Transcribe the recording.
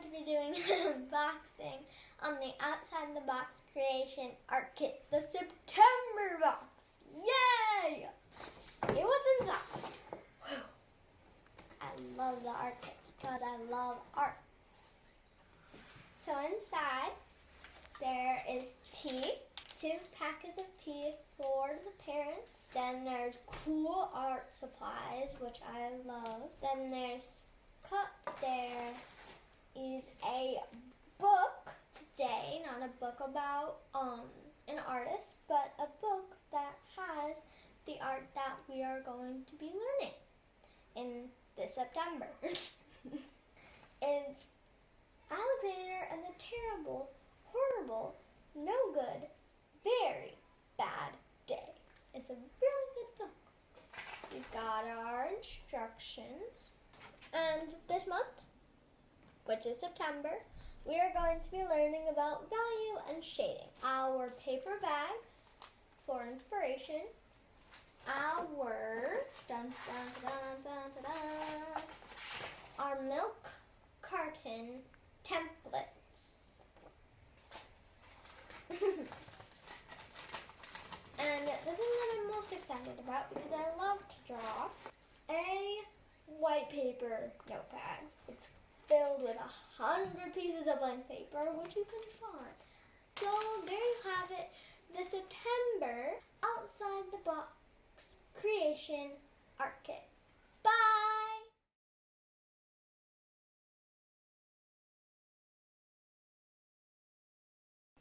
going to be doing an unboxing on the Outside the Box Creation Art Kit, the September box. Yay! Let's see what's inside. Whew. I love the art kits because I love art. So inside there is tea, 2 packets of tea for the parents. Then there's cool art supplies, which I love. Then there's cup. There is a book today, not a book about an artist, but a book that has the art that we are going to be learning in this September. It's Alexander and the Terrible, Horrible, No Good, Very Bad Day. It's a really good book. We've got our instructions. And this month, which is September, we are going to be learning about value and shading. Our paper bags for inspiration. Our our milk carton templates. And the thing that I'm most excited about, because I love to draw, a white paper notepad. It's filled with 100 pieces of blank paper, which you can find. So there you have it, the September Outside the Box Creation Art Kit. Bye!